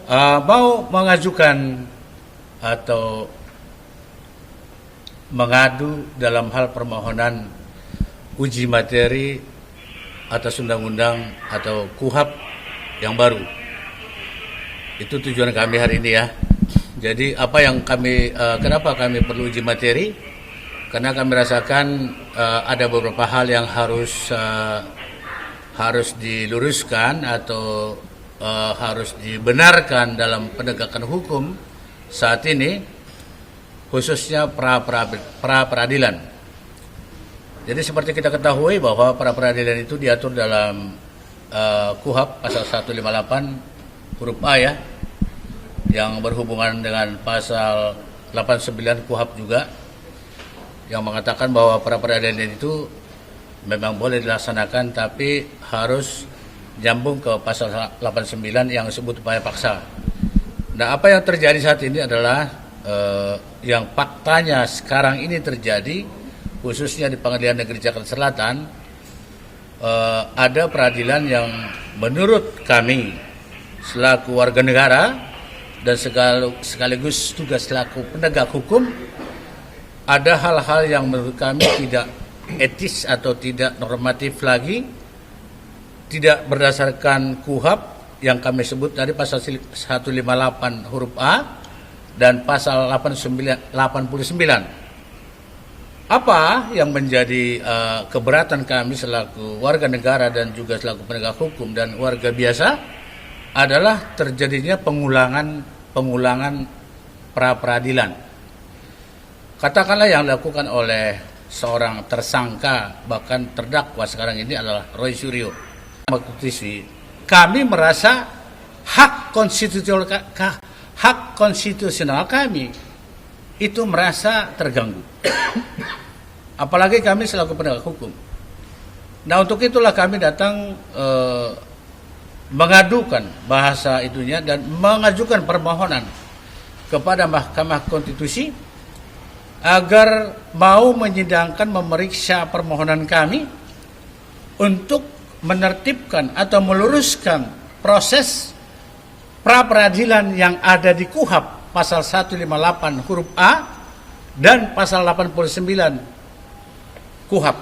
mau mengajukan atau mengadu dalam hal permohonan uji materi atas undang-undang atau KUHP yang baru. Itu tujuan kami hari ini ya. Jadi apa yang kenapa kami perlu uji materi? Karena kami rasakan ada beberapa hal yang harus diluruskan atau harus dibenarkan dalam penegakan hukum saat ini, khususnya pra-peradilan. Jadi seperti kita ketahui bahwa pra-peradilan itu diatur dalam KUHP pasal 158 huruf A ya, yang berhubungan dengan pasal 89 KUHP juga, yang mengatakan bahwa pra-peradilan itu memang boleh dilaksanakan tapi harus nyambung ke pasal 89 yang disebut upaya paksa. Nah, apa yang terjadi saat ini adalah yang faktanya sekarang ini terjadi, khususnya di Pengadilan Negeri Jakarta Selatan, ada peradilan yang menurut kami selaku warga negara dan sekaligus tugas selaku penegak hukum, ada hal-hal yang menurut kami tidak etis atau tidak normatif lagi, tidak berdasarkan KUHP yang kami sebut tadi pasal 158 huruf A dan pasal 89. Apa yang menjadi keberatan kami selaku warga negara dan juga selaku penegak hukum dan warga biasa adalah terjadinya pengulangan pra-peradilan. Katakanlah yang dilakukan oleh seorang tersangka, bahkan terdakwa sekarang ini adalah Roy Suryo. Kami merasa hak konstitusional kami itu merasa terganggu. Apalagi kami selaku penegak hukum. Nah, untuk itulah kami datang mengadukan bahasa itunya dan mengajukan permohonan kepada Mahkamah Konstitusi agar mau menyidangkan, memeriksa permohonan kami untuk menertibkan atau meluruskan proses pra-peradilan yang ada di KUHP pasal 158 huruf A dan pasal 89 KUHP.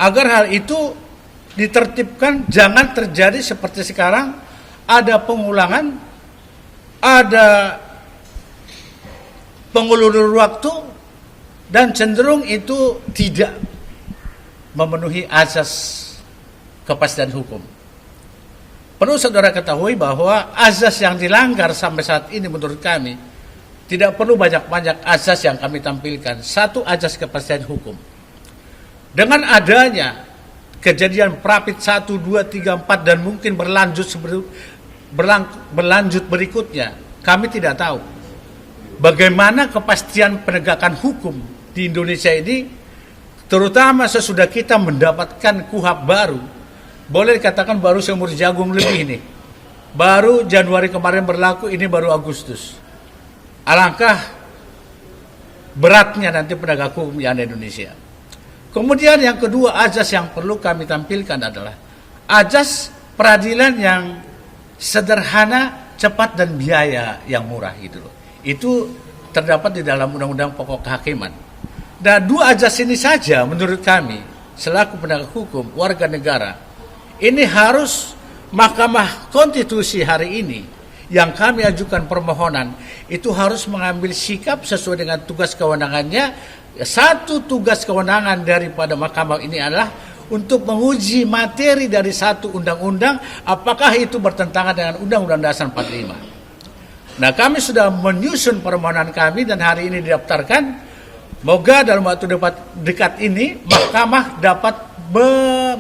Agar hal itu ditertibkan, jangan terjadi seperti sekarang, ada pengulangan, ada pengulur waktu, dan cenderung itu tidak memenuhi azas kepastian hukum. Perlu saudara ketahui bahwa azas yang dilanggar sampai saat ini menurut kami tidak perlu banyak-banyak azas yang kami tampilkan. Satu, azas kepastian hukum. Dengan adanya kejadian Prapit 1, 2, 3, 4 dan mungkin berlanjut berikutnya, kami tidak tahu bagaimana kepastian penegakan hukum di Indonesia ini, terutama sesudah kita mendapatkan KUHP baru. Boleh dikatakan baru seumur jagung lebih ini. Baru Januari kemarin berlaku, ini baru Agustus. Alangkah beratnya nanti penegak hukum yang ada di Indonesia. Kemudian yang kedua, azas yang perlu kami tampilkan adalah azas peradilan yang sederhana, cepat, dan biaya yang murah gitu loh. Itu terdapat di dalam Undang-Undang Pokok Kehakiman. Dan dua azas ini saja menurut kami selaku penegak hukum, warga negara, ini harus Mahkamah Konstitusi hari ini yang kami ajukan permohonan itu harus mengambil sikap sesuai dengan tugas kewenangannya. Satu tugas kewenangan daripada mahkamah ini adalah untuk menguji materi dari satu undang-undang apakah itu bertentangan dengan Undang-Undang Dasar 45. Nah, kami sudah menyusun permohonan kami dan hari ini didaftarkan. Moga dalam waktu dekat ini mahkamah dapat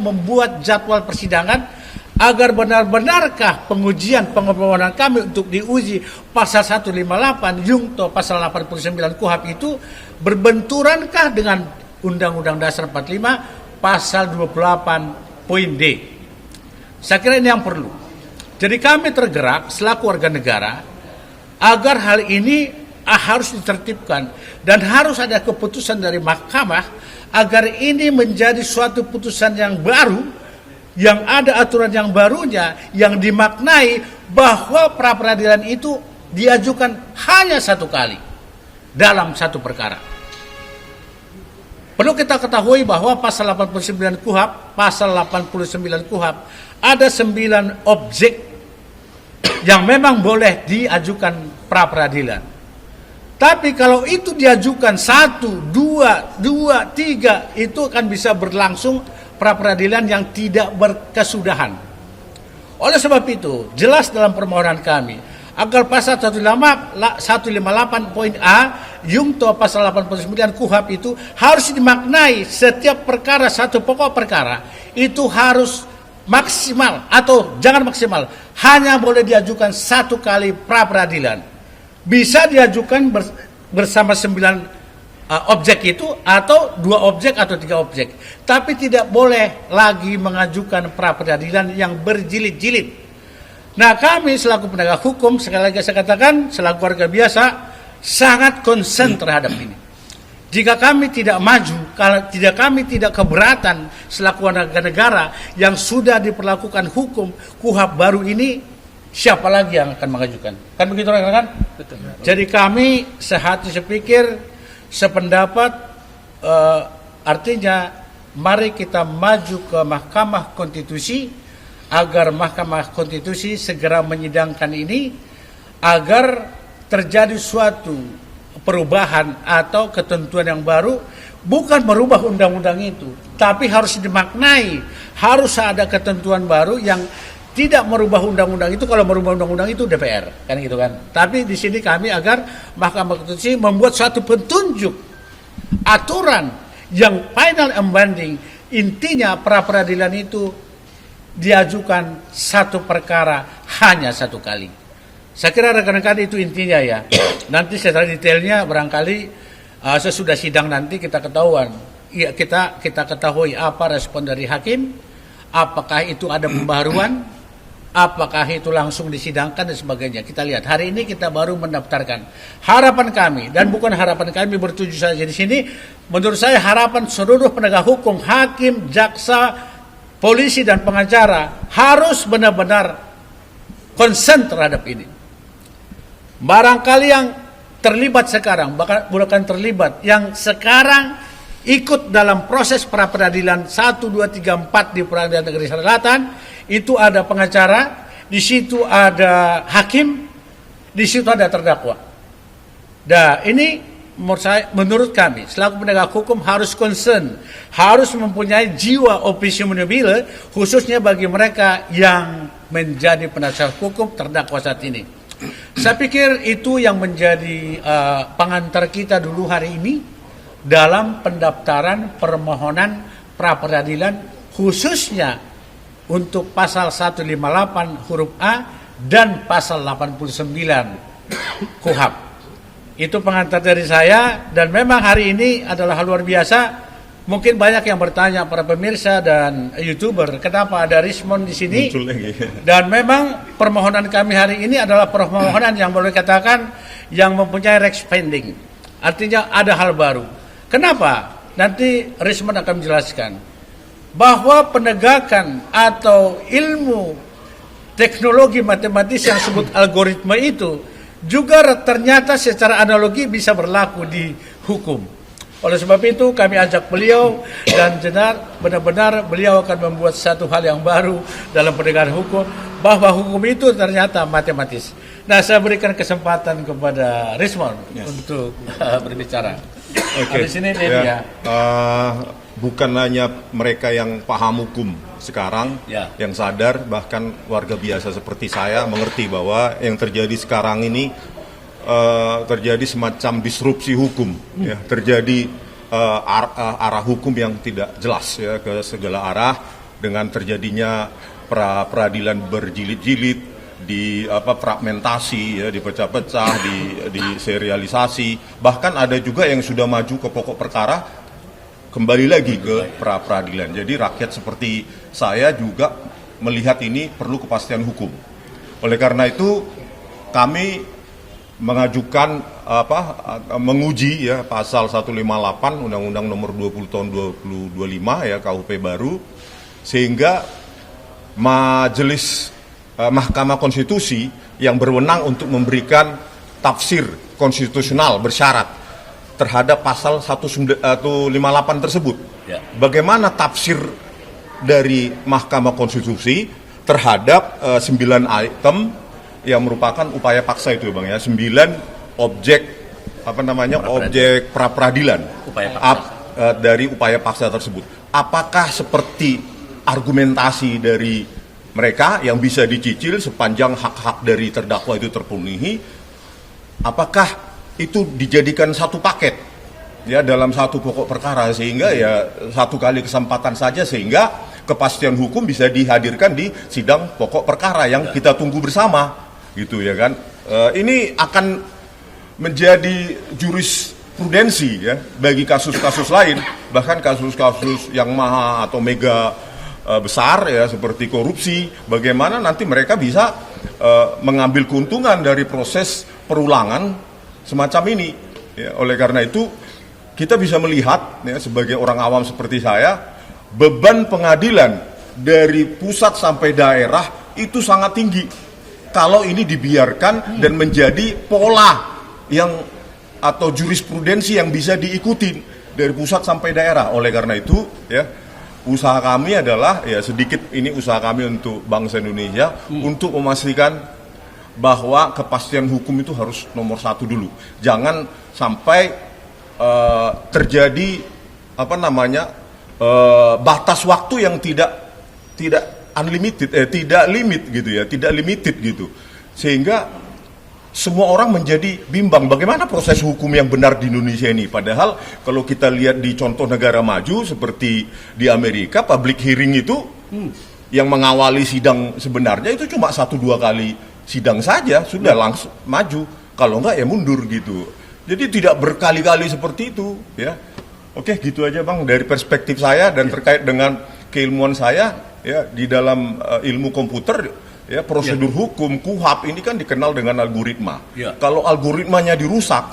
membuat jadwal persidangan agar benar-benarkah pengujian permohonan kami untuk diuji pasal 158 jungto pasal 89 KUHP itu berbenturankah dengan Undang-Undang Dasar 45 pasal 28 poin D. Saya kira ini yang perlu. Jadi kami tergerak selaku warga negara agar hal ini harus ditertibkan dan harus ada keputusan dari mahkamah agar ini menjadi suatu putusan yang baru yang ada aturan yang barunya yang dimaknai bahwa pra peradilan itu diajukan hanya satu kali dalam satu perkara. Perlu kita ketahui bahwa pasal 89 KUHP, pasal 89 KUHP ada 9 objek yang memang boleh diajukan pra peradilan. Tapi kalau itu diajukan 1, 2, 3 itu akan bisa berlangsung pra peradilan yang tidak berkesudahan. Oleh sebab itu, jelas dalam permohonan kami agar pasal 158.a Yungto pasal 89 KUHP itu harus dimaknai setiap perkara, satu pokok perkara itu harus maksimal atau jangan maksimal, hanya boleh diajukan satu kali pra peradilan. Bisa diajukan bersama 9 objek itu atau 2 objek atau 3 objek, tapi tidak boleh lagi mengajukan pra peradilan yang berjilid-jilid. Nah, kami selaku penegak hukum, sekali lagi saya katakan selaku warga biasa sangat concern terhadap ini. Jika kami tidak maju, kalau kami tidak keberatan selaku warga negara yang sudah diperlakukan hukum KUHP baru ini, siapa lagi yang akan mengajukan? Kan begitu rekan-rekan? Betul. Jadi kami sehati sepikir sependapat, artinya mari kita maju ke Mahkamah Konstitusi agar Mahkamah Konstitusi segera menyidangkan ini agar terjadi suatu perubahan atau ketentuan yang baru, bukan merubah undang-undang itu, tapi harus dimaknai, harus ada ketentuan baru yang tidak merubah undang-undang itu. Kalau merubah undang-undang itu DPR, kan gitu kan. Tapi di sini kami agar Mahkamah Konstitusi membuat suatu petunjuk aturan yang final and binding. Intinya pra peradilan itu diajukan satu perkara hanya satu kali. Saya kira rekan-rekan itu intinya ya. Nanti setelah detailnya barangkali sesudah sidang nanti kita ketahuan. Ya, kita ketahui apa respon dari hakim, apakah itu ada pembaharuan, apakah itu langsung disidangkan dan sebagainya. Kita lihat. Hari ini kita baru mendaftarkan. Harapan kami, dan bukan harapan kami bertuju saja di sini, menurut saya harapan seluruh penegak hukum, hakim, jaksa, polisi dan pengacara harus benar-benar concern terhadap ini. Barangkali yang terlibat sekarang, bukan terlibat, yang sekarang ikut dalam proses pra peradilan 1, 2, 3, 4 di Pengadilan Negeri Selatan, itu ada pengacara, di situ ada hakim, di situ ada terdakwa. Nah, ini menurut kami selaku penegak hukum harus concern, harus mempunyai jiwa officio mobile, khususnya bagi mereka yang menjadi penasihat hukum terdakwa saat ini. Saya pikir itu yang menjadi pengantar kita dulu hari ini dalam pendaftaran permohonan pra peradilan, khususnya untuk pasal 158 huruf A dan pasal 89 KUHP. Itu pengantar dari saya, dan memang hari ini adalah luar biasa. Mungkin banyak yang bertanya, para pemirsa dan YouTuber, kenapa ada Rismond di sini? Dan memang permohonan kami hari ini adalah permohonan yang boleh katakan yang mempunyai rex pending. Artinya ada hal baru. Kenapa? Nanti Rismond akan menjelaskan bahwa penegakan atau ilmu teknologi matematis yang disebut algoritma itu juga ternyata secara analogi bisa berlaku di hukum. Oleh sebab itu kami ajak beliau, dan benar-benar beliau akan membuat satu hal yang baru dalam penegakan hukum, bahwa hukum itu ternyata matematis. Nah, saya berikan kesempatan kepada Rismond untuk berbicara. Okay. Di sini dia. Bukan hanya mereka yang paham hukum sekarang, yang sadar, bahkan warga biasa seperti saya mengerti bahwa yang terjadi sekarang ini terjadi semacam disrupsi hukum, ya, terjadi arah hukum yang tidak jelas ya ke segala arah, dengan terjadinya peradilan berjilid-jilid, fragmentasi, ya, dipecah-pecah, di serialisasi, bahkan ada juga yang sudah maju ke pokok perkara kembali lagi ke peradilan. Jadi rakyat seperti saya juga melihat ini perlu kepastian hukum. Oleh karena itu kami mengajukan menguji ya pasal 158 Undang-Undang Nomor 20 Tahun 2025 ya KUHP baru, sehingga majelis Mahkamah Konstitusi yang berwenang untuk memberikan tafsir konstitusional bersyarat terhadap pasal 158 tersebut. Ya. Bagaimana tafsir dari Mahkamah Konstitusi terhadap 9 item yang merupakan upaya paksa itu, Bang ya, 9 objek objek pra-peradilan dari upaya paksa tersebut. Apakah seperti argumentasi dari mereka yang bisa dicicil sepanjang hak-hak dari terdakwa itu terpenuhi, apakah itu dijadikan satu paket ya dalam satu pokok perkara sehingga ya satu kali kesempatan saja sehingga kepastian hukum bisa dihadirkan di sidang pokok perkara yang kita tunggu bersama gitu ya kan. Ini akan menjadi jurisprudensi ya bagi kasus-kasus lain, bahkan kasus-kasus yang maha atau mega besar ya seperti korupsi, bagaimana nanti mereka bisa mengambil keuntungan dari proses perulangan semacam ini ya. Oleh karena itu kita bisa melihat ya, sebagai orang awam seperti saya, beban pengadilan dari pusat sampai daerah itu sangat tinggi kalau ini dibiarkan dan menjadi pola yang atau jurisprudensi yang bisa diikuti dari pusat sampai daerah. Oleh karena itu ya, usaha kami adalah ya sedikit ini usaha kami untuk bangsa Indonesia untuk memastikan bahwa kepastian hukum itu harus nomor satu dulu. Jangan sampai terjadi batas waktu yang tidak unlimited, tidak limit gitu ya, tidak limited gitu, sehingga semua orang menjadi bimbang bagaimana proses hukum yang benar di Indonesia ini. Padahal kalau kita lihat di contoh negara maju seperti di Amerika, public hearing itu yang mengawali sidang sebenarnya itu cuma 1-2 kali sidang saja sudah langsung maju, kalau enggak ya mundur gitu. Jadi tidak berkali-kali seperti itu ya. Oke, gitu aja Bang dari perspektif saya dan terkait dengan keilmuan saya ya di dalam ilmu komputer. Ya, prosedur hukum, KUHAP ini kan dikenal dengan algoritma. Ya. Kalau algoritmanya dirusak,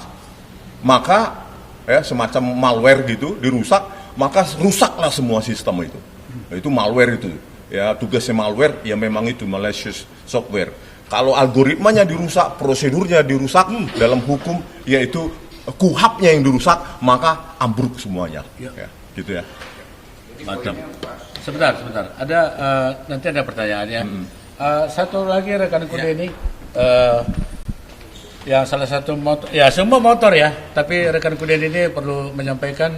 maka ya semacam malware gitu dirusak, maka rusaklah semua sistem itu. Itu malware itu. Ya, tugasnya malware ya memang itu malicious software. Kalau algoritmanya dirusak, prosedurnya dirusak dalam hukum yaitu KUHAP-nya yang dirusak, maka ambruk semuanya. Ya, gitu ya. Mantap. Sebentar. Ada nanti ada pertanyaannya. Satu lagi rekan kuda ini yang salah satu motor, ya semua motor ya, tapi rekan kuda ini perlu menyampaikan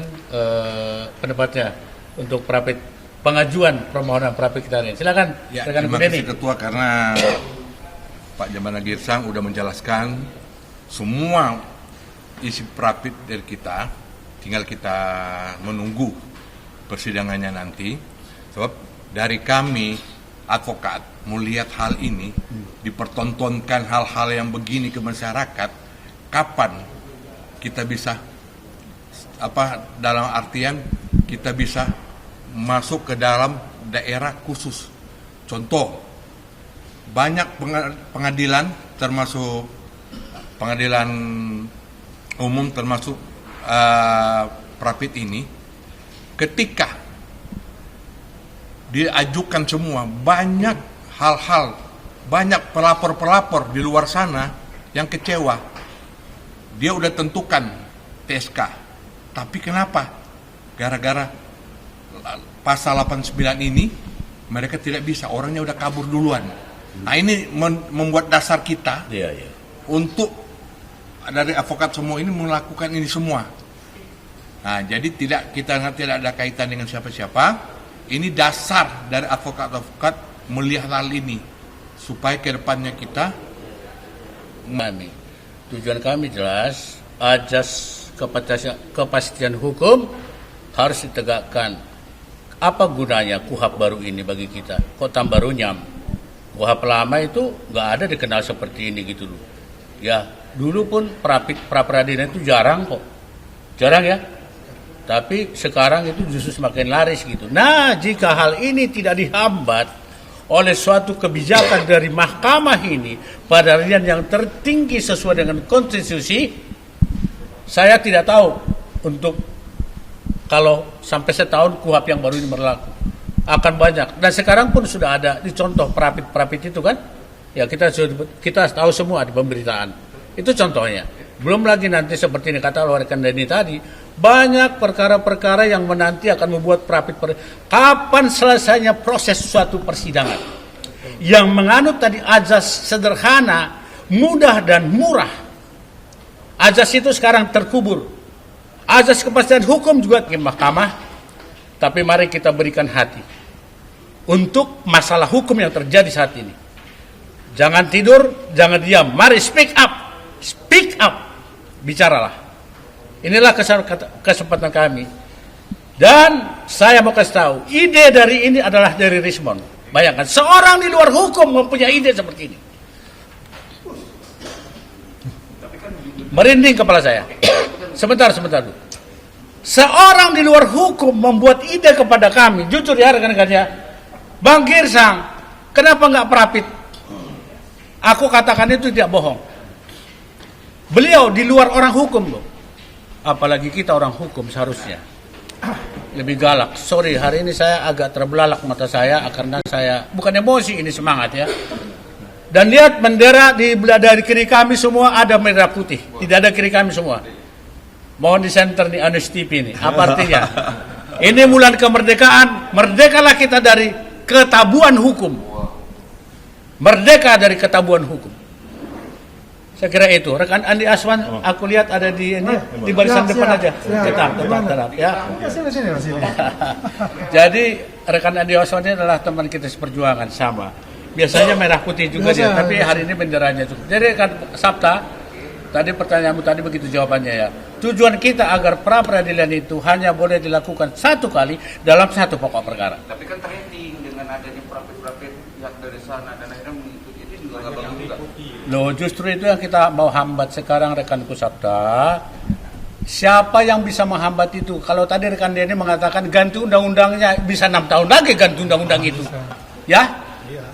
pendapatnya untuk pengajuan permohonan prapit kita ini. Silakan ya, rekan kuda kuda ini. Ketua, karena Pak Jambana Girsang sudah menjelaskan semua isi prapit dari kita, tinggal kita menunggu persidangannya nanti. Sebab dari kami advokat melihat hal ini, dipertontonkan hal-hal yang begini ke masyarakat, kapan kita bisa dalam artian kita bisa masuk ke dalam daerah khusus. Contoh, banyak pengadilan termasuk pengadilan umum termasuk prapit ini, ketika diajukan semua, banyak hal-hal, banyak pelapor-pelapor di luar sana yang kecewa. Dia udah tentukan TSK, tapi kenapa? Gara-gara pasal 89 ini mereka tidak bisa, orangnya udah kabur duluan. Nah ini membuat dasar kita untuk dari advokat semua ini melakukan ini semua. Nah jadi kita tidak ada kaitan dengan siapa-siapa. Ini dasar dari advokat-advokat melihat hal ini supaya ke depannya kita tujuan kami jelas, ajas kepastian hukum harus ditegakkan. Apa gunanya KUHAP baru ini bagi kita? Kok tambah runyam? KUHAP lama itu nggak ada dikenal seperti ini gitu loh. Ya dulu pun pra-peradilan itu jarang kok, jarang ya. Tapi sekarang itu justru semakin laris gitu. Nah, jika hal ini tidak dihambat oleh suatu kebijakan dari mahkamah ini pada peradilan yang tertinggi sesuai dengan konstitusi, saya tidak tahu untuk kalau sampai setahun KUHAP yang baru ini berlaku. akan banyak. Dan sekarang pun sudah ada di contoh perapit itu kan. Ya kita tahu semua di pemberitaan. Itu contohnya. Belum lagi nanti seperti yang kata rekan Denny tadi, banyak perkara-perkara yang menanti akan membuat perapit. Kapan selesainya proses suatu persidangan yang menganut tadi azas sederhana, mudah dan murah. Azas itu sekarang terkubur. Azas kepastian hukum juga di mahkamah. Tapi mari kita berikan hati untuk masalah hukum yang terjadi saat ini. Jangan tidur, jangan diam. Mari speak up, bicaralah. Inilah kesempatan kami. Dan saya mau kasih tahu, ide dari ini adalah dari Rismond. Bayangkan, seorang di luar hukum mempunyai ide seperti ini. Merinding kepala saya. Sebentar dulu. Seorang di luar hukum membuat ide kepada kami. Jujur ya rekan-rekan ya. Bang Girsang, kenapa nggak perapit? Aku katakan itu tidak bohong. Beliau di luar orang hukum loh. Apalagi kita orang hukum seharusnya lebih galak. Sorry, hari ini saya agak terbelalak mata saya karena saya bukan emosi, ini semangat ya. Dan lihat bendera dari kiri kami semua ada merah putih. Tidak ada kiri kami semua. Mohon di center nih Anus TV ini. Apa artinya? Ini bulan kemerdekaan. Merdekalah kita dari ketabuhan hukum. Merdeka dari ketabuhan hukum. Saya kira itu. Rekan Andi Aswan, aku lihat ada di ini di barisan depan aja. Tetap ya. Sini. Jadi rekan Andi Aswan ini adalah teman kita seperjuangan sama. Biasanya merah putih juga dia, tapi hari ini benderanya cukup. Jadi rekan Sabta, tadi pertanyaanmu tadi begitu jawabannya ya. Tujuan kita agar pra peradilan itu hanya boleh dilakukan satu kali dalam satu pokok perkara. Tapi kan trending dengan adanya perapit-perapit pihak dari sana dan akhirnya mengikuti itu juga nggak bagus juga. Loh, justru itu yang kita mau hambat sekarang rekanku Sabta. Siapa yang bisa menghambat itu? Kalau tadi rekan Denny mengatakan ganti undang-undangnya bisa 6 tahun lagi ganti undang-undang itu. Ya?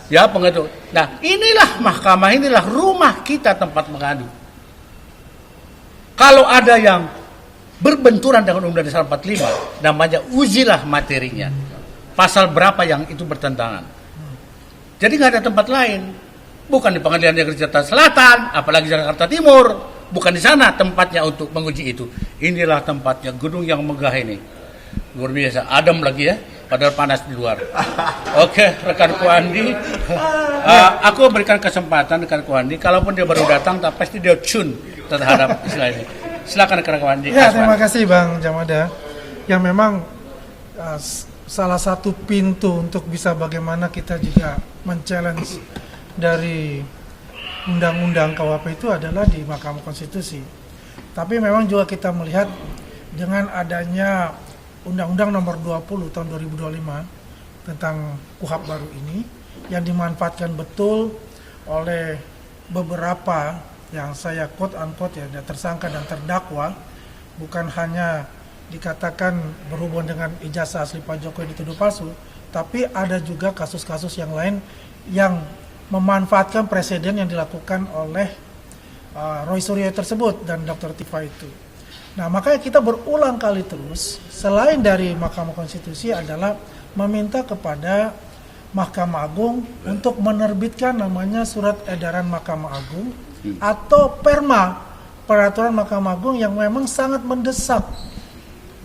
Ya, pengadu. Nah, inilah mahkamah, inilah rumah kita tempat mengadu. Kalau ada yang berbenturan dengan Undang-Undang Dasar 45, namanya ujilah materinya. Pasal berapa yang itu bertentangan. Jadi nggak ada tempat lain. Bukan di Pengadilan Negeri Jakarta Selatan, apalagi Jakarta Timur. Bukan di sana tempatnya untuk menguji itu. Inilah tempatnya, gedung yang megah ini. Luar biasa, adem lagi ya. Padahal panas di luar. Oke, rekanku Andi. Aku berikan kesempatan rekanku Andi. Kalaupun dia baru datang, tapi pasti dia tune terhadap istilah ini. Silakan rekanku Andi. Ya, terima kasih Bang Jamada. Yang memang salah satu pintu untuk bisa bagaimana kita juga men-challenge dari undang-undang KUHP itu adalah di Mahkamah Konstitusi. Tapi memang juga kita melihat dengan adanya Undang-Undang Nomor 20 Tahun 2025 tentang KUHP baru ini yang dimanfaatkan betul oleh beberapa yang saya quote-unquote ya tersangka dan terdakwa, bukan hanya dikatakan berhubungan dengan ijazah asli Pak Jokowi dituduh palsu, tapi ada juga kasus-kasus yang lain yang memanfaatkan presiden yang dilakukan oleh Roy Suryo tersebut dan Dr. Tifa itu. Nah, makanya kita berulang kali terus, selain dari Mahkamah Konstitusi adalah meminta kepada Mahkamah Agung untuk menerbitkan namanya Surat Edaran Mahkamah Agung atau Perma, Peraturan Mahkamah Agung yang memang sangat mendesak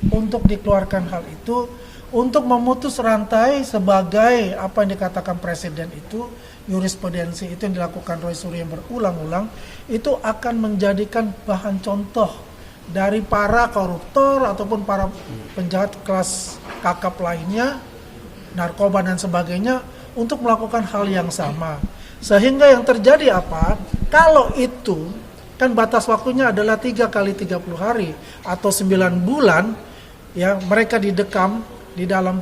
untuk dikeluarkan hal itu, untuk memutus rantai sebagai apa yang dikatakan Presiden itu, jurisprudensi itu yang dilakukan Roy Suryo yang berulang-ulang, itu akan menjadikan bahan contoh dari para koruptor ataupun para penjahat kelas kakap lainnya, narkoba dan sebagainya, untuk melakukan hal yang sama. Sehingga yang terjadi apa? Kalau itu, kan batas waktunya adalah 3 kali 30 hari atau 9 bulan, ya mereka didekam di dalam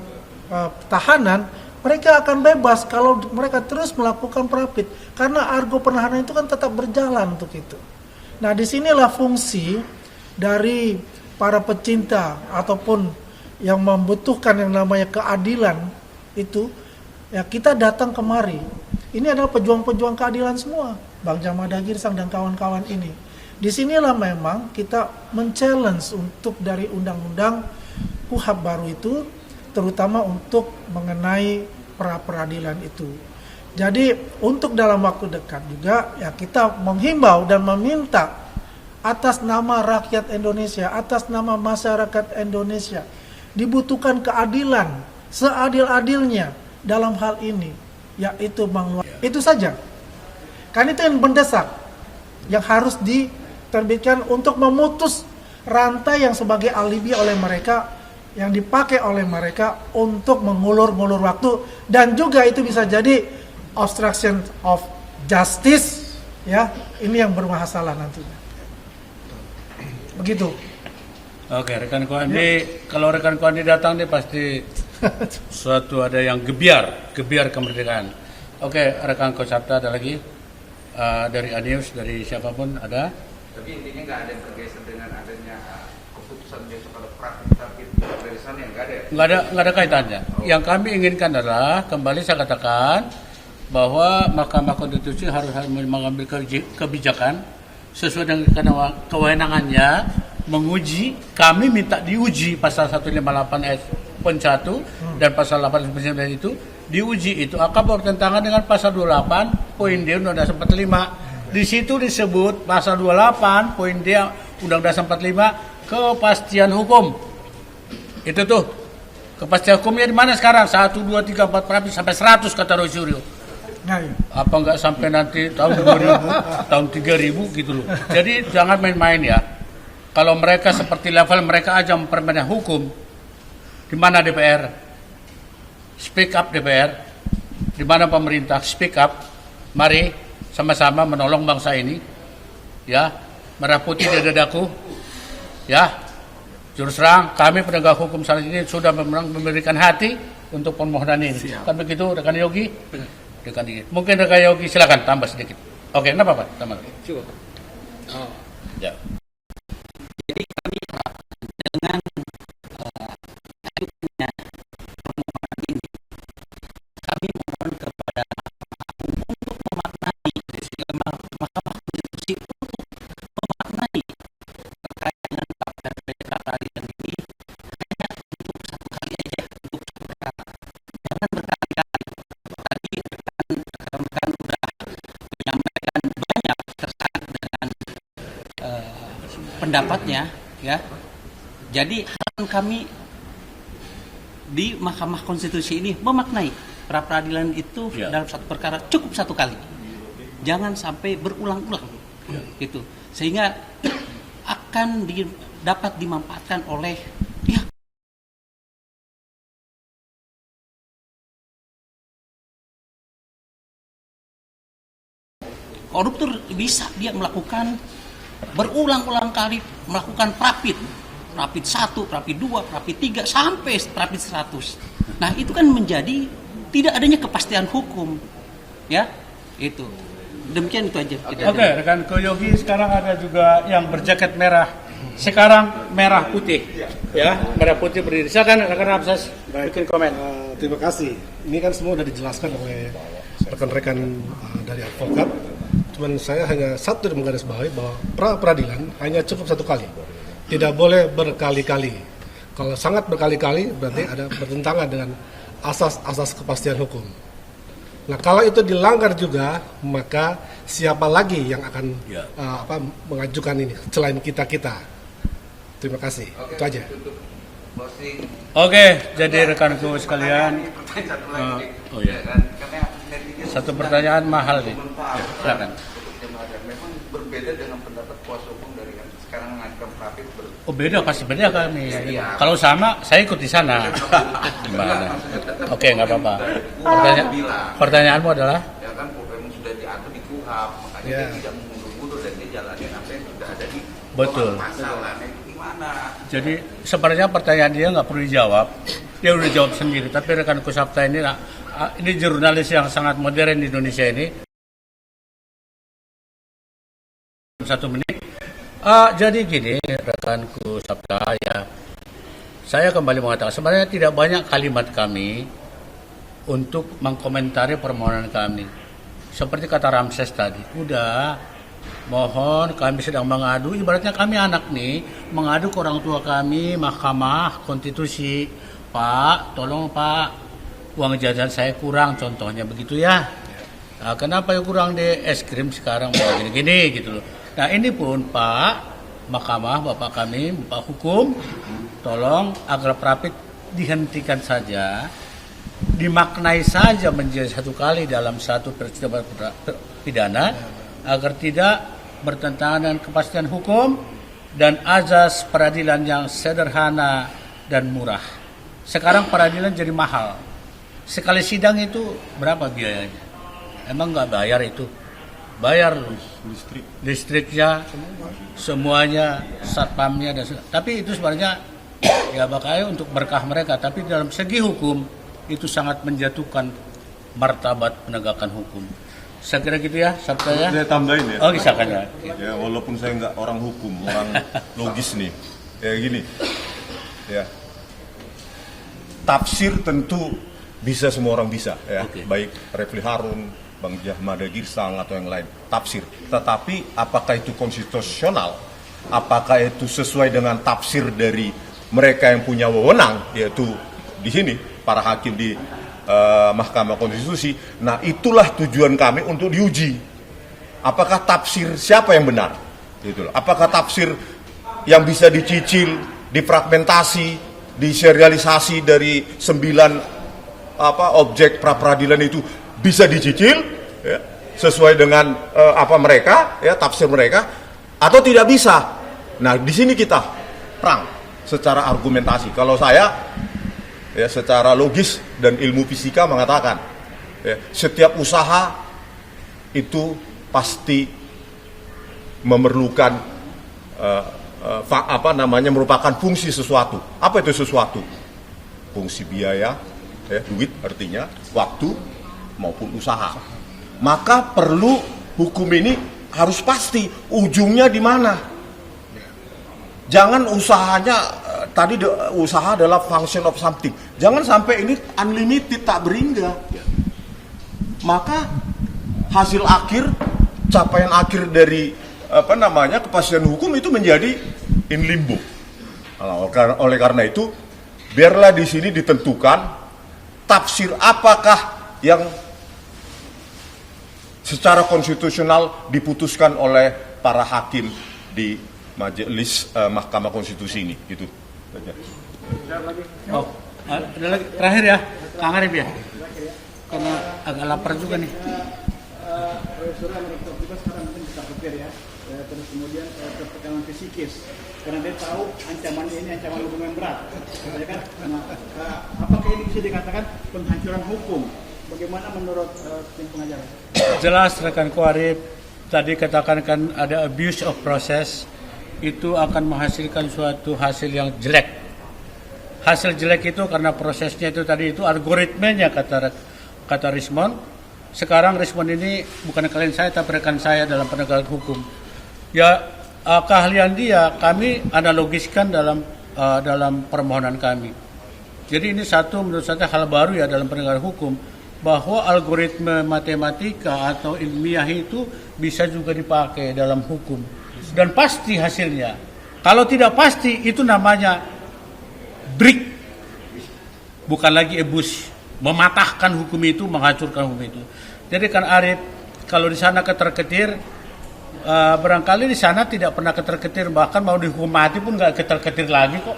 tahanan, mereka akan bebas kalau mereka terus melakukan perapit. Karena argo penahanan itu kan tetap berjalan untuk itu. Nah, disinilah fungsi dari para pecinta ataupun yang membutuhkan yang namanya keadilan itu, ya kita datang kemari. Ini adalah pejuang-pejuang keadilan semua, Bang Jamada Girsang dan kawan-kawan ini. Disinilah memang kita men-challenge untuk dari undang-undang KUHP baru itu terutama untuk mengenai pra-peradilan itu. Jadi untuk dalam waktu dekat juga ya kita menghimbau dan meminta atas nama rakyat Indonesia, atas nama masyarakat Indonesia, dibutuhkan keadilan seadil-adilnya dalam hal ini, yaitu itu saja. Kan itu yang mendesak, yang harus diterbitkan untuk memutus rantai yang sebagai alibi oleh mereka, yang dipakai oleh mereka untuk mengulur-ngulur waktu, dan juga itu bisa jadi obstruction of justice, ya, ini yang bermasalah nantinya. Begitu. Oke, rekan Koandi, kalau rekan Koandi datang dia pasti suatu ada yang gebiar kemerdekaan. Oke, rekan Kosapta ada lagi dari Anius, dari siapapun ada. Tapi intinya nggak ada yang bergeser dengan adanya keputusan besok kalau praktik dari sana yang nggak ada. Nggak ada kaitannya. Yang kami inginkan adalah kembali saya katakan bahwa Mahkamah Konstitusi harus mengambil kebijakan sesuai dengan kewenangannya menguji. Kami minta diuji pasal 158 dan pasal 89 itu diuji, itu akan bertentangan dengan pasal 28 poin D Undang-Undang 45. Di situ disebut pasal 28 poin D Undang-Undang 45 kepastian hukum. Itu tuh kepastian hukumnya di mana sekarang? 1, 2, 3, 4 sampai 100 kata Roy Suryo. Nah, iya. Apa enggak sampai nanti tahun 2000, tahun 3000 gitu loh. Jadi jangan main-main ya. Kalau mereka seperti level mereka aja mempermainkan hukum, di mana DPR? Speak up DPR. Di mana pemerintah? Speak up. Mari sama-sama menolong bangsa ini. Ya, merah putih di dadaku. Ya, jurus terang kami penegak hukum saat ini sudah memberikan hati untuk permohonan ini. Kan begitu rekan Yogi? Mungkin rekan Yogi silakan tambah sedikit. Oke, enggak apa-apa, tambah. Coba. Oh. Ya. Jadi kami harap dengan ajukannya permohonan ini, kami mohon kepada untuk memaknai Mahkamah Konstitusi untuk memaknai terkait dengan pra-peradilan ini hanya untuk satu kali aja, untuk satu perkara. Jangan berkali-kali. Tadi rekan-rekan sudah menyampaikan banyak terkait dengan pendapatnya, ya. Jadi harapan kami di Mahkamah Konstitusi ini memaknai pra-peradilan itu dalam satu perkara cukup satu kali, jangan sampai berulang-ulang, gitu, sehingga akan dapat dimanfaatkan oleh pihak koruptor. Bisa dia melakukan berulang-ulang kali melakukan prapit 1, prapit 2, prapit 3 sampai prapit 100. Nah, itu kan menjadi tidak adanya kepastian hukum. Ya, itu. Demikian itu aja. Oke, rekan Koyogi, sekarang ada juga yang berjaket merah. Sekarang merah putih. Ya, merah putih berdiri. Silakan rekan Ramses bikin komen. Terima kasih. Ini kan semua sudah dijelaskan oleh rekan-rekan dari advokat. Cuman saya hanya satu menggarisbawahi bahwa pra-peradilan hanya cukup satu kali. Tidak boleh berkali-kali. Kalau sangat berkali-kali berarti ada bertentangan dengan asas-asas kepastian hukum. Nah, kalau itu dilanggar juga, maka siapa lagi yang akan mengajukan ini selain kita-kita. Terima kasih. Itu aja. Oke, jadi rekanku sekalian. Satu pertanyaan mahal nih. Silakan. Memang berbeda dengan pendapat kuasa hukum dari yang sekarang mengajukan prapit. Oh, beda, pasti beda kami. Kalau sama, saya ikut di sana. Gimana? Oke, nggak apa-apa. Pertanyaanmu adalah? Ya kan, memang sudah diatur di KUHP, makanya dia tidak mundur-mundur dan dia jalanin apa yang sudah ada di masalahnya gimana. Jadi sebenarnya pertanyaan dia nggak perlu dijawab, dia udah jawab sendiri. Tapi rekan Kusapta ini jurnalis yang sangat modern di Indonesia ini. 1 menit. Jadi gini, rekanku Sabda, ya, saya kembali mengatakan sebenarnya tidak banyak kalimat kami untuk mengkomentari permohonan kami. Seperti kata Ramses tadi, udah mohon kami sedang mengadu, ibaratnya kami anak nih, mengadu ke orang tua kami, Mahkamah Konstitusi, Pak, tolong Pak, uang jajan saya kurang, contohnya begitu ya. Nah, kenapa ya kurang deh, es krim sekarang mau gini-gini gitu loh. Nah ini pun Pak, Mahkamah, Bapak kami, Bapak Hukum, tolong agar Prapit dihentikan saja, dimaknai saja menjadi satu kali dalam satu peristiwa pidana, agar tidak bertentangan dengan kepastian hukum dan azas peradilan yang sederhana dan murah. Sekarang peradilan jadi mahal. Sekali sidang itu berapa biayanya? Emang nggak bayar itu? Bayar listriknya, semuanya, satpamnya, tapi itu sebenarnya ya makanya untuk berkah mereka. Tapi dalam segi hukum itu sangat menjatuhkan martabat penegakan hukum. Saya kira gitu ya, Sabta ya. Saya tambahin ya. Oh, silakan ya. Ya, walaupun saya nggak orang hukum, orang logis nih. Ya gini. Ya. Tafsir tentu bisa semua orang bisa ya. Oke. Baik Refli Harun, Bang Jahmada Girsang atau yang lain. Tafsir. Tetapi apakah itu konstitusional? Apakah itu sesuai dengan tafsir dari mereka yang punya wewenang, yaitu di sini para hakim di Mahkamah Konstitusi. Nah, itulah tujuan kami untuk diuji. Apakah tafsir siapa yang benar? Gitu loh. Apakah tafsir yang bisa dicicil, difragmentasi, diserialisasi dari 9 objek pra peradilan itu bisa dicicil ya, sesuai dengan mereka ya, tafsir mereka, atau tidak bisa. Nah, di sini kita perang secara argumentasi. Kalau saya ya secara logis dan ilmu fisika mengatakan ya, setiap usaha itu pasti memerlukan merupakan fungsi sesuatu. Apa itu sesuatu? Fungsi biaya, ya, duit artinya, waktu maupun usaha. Maka perlu hukum ini harus pasti ujungnya di mana. Jangan usahanya tadi usaha adalah function of something. Jangan sampai ini unlimited, tak berhingga. Maka hasil akhir, capaian akhir dari kepastian hukum itu menjadi in limbo. Oleh karena itu, biarlah di sini ditentukan tafsir apakah yang secara konstitusional diputuskan oleh para hakim di Majelis Mahkamah Konstitusi ini, gitu. Oh, ada lagi terakhir ya, Kang Arif ya, karena agak lapar juga nih. Saudara mereka juga sekarang mungkin bisa pikir ya, terus kemudian tertekanan psikis, karena dia tahu ancamannya ini ancaman hukum yang berat, ya kan? Nah, apakah ini bisa dikatakan penghancuran hukum? Bagaimana menurut tim pengajar? Jelas rekan Arif tadi katakan kan ada abuse of process, itu akan menghasilkan suatu hasil yang jelek. Hasil jelek itu karena prosesnya itu tadi itu algoritmenya kata Rismond. Sekarang Rismond ini bukan kalian saya tapi rekan saya dalam penegakan hukum. Ya keahlian dia kami analogiskan dalam permohonan kami. Jadi ini satu menurut saya hal baru ya dalam penegakan hukum, bahwa algoritma matematika atau ilmiah itu bisa juga dipakai dalam hukum. Dan pasti hasilnya. Kalau tidak pasti itu namanya break, bukan lagi abuse, mematahkan hukum itu, menghancurkan hukum itu. Jadi kan Arif, kalau di sana keter-ketir, barangkali di sana tidak pernah keter-ketir, bahkan mau dihukum mati pun nggak keter-ketir lagi kok.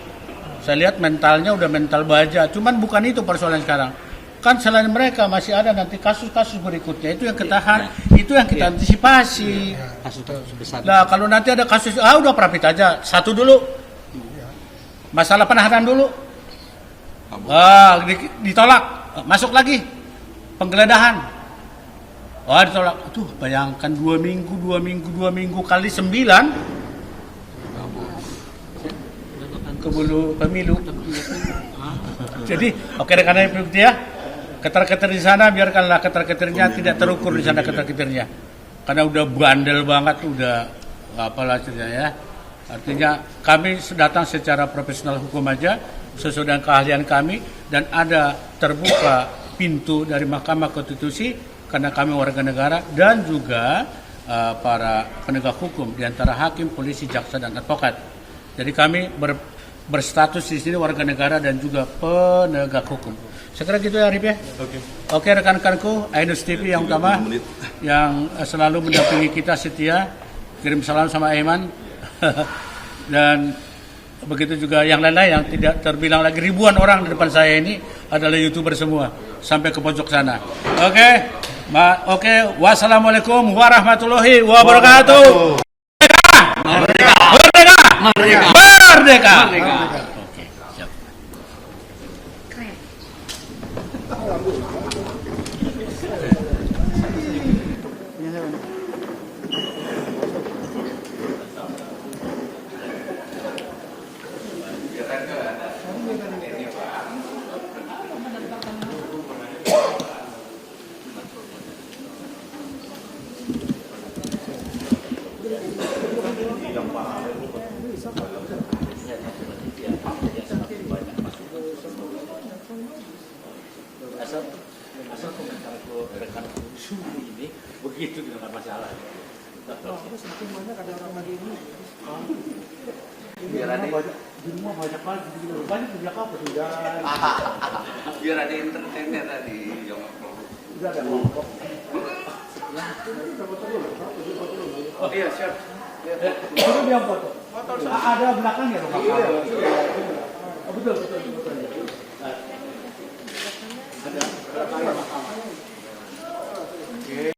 Saya lihat mentalnya udah mental baja. Cuman bukan itu persoalan sekarang. Kan selain mereka masih ada nanti kasus-kasus berikutnya, itu yang ketahan, itu yang kita antisipasi. Kasus besar. Nah kalau nanti ada kasus, udah Prapit aja, satu dulu, masalah penahanan dulu, ditolak, masuk lagi, penggeledahan, ditolak, bayangkan 2 minggu kali 9, kebulu pemilu. Jadi oke rekan-rekan bukti ya. Keter-keter di sana biarkanlah keter-keternya tidak terukur di sana keter-keternya. Karena udah bandel banget, udah apalah ceritanya ya. Artinya kami datang secara profesional hukum aja sesuai dengan keahlian kami dan ada terbuka pintu dari Mahkamah Konstitusi karena kami warga negara dan juga para penegak hukum di antara hakim, polisi, jaksa dan advokat. Jadi kami berstatus di sini warga negara dan juga penegak hukum. Saya kira gitu ya Arif ya. Oke rekan-rekanku, Ainus TV yang utama yang selalu mendampingi kita setia, kirim salam sama Aiman dan begitu juga yang lain-lain yang tidak terbilang lagi, ribuan orang di depan saya ini adalah YouTuber semua sampai ke pojok sana. Oke, wassalamualaikum warahmatullahi wabarakatuh. Merdeka! Merdeka! Merdeka! Merdeka! Merdeka! Oke, siap. Keren. Asal komentar rekan sungguh ini begitu dengan masalah. Semakin banyak ada orang lagi ini. Biar ada di rumah banyak banget, banyak di belakang sudah. Biar ada entertainer tadi yang Sudah ada kelompok. Oh iya siap. Itu dia foto. Ada belakangnya rumah.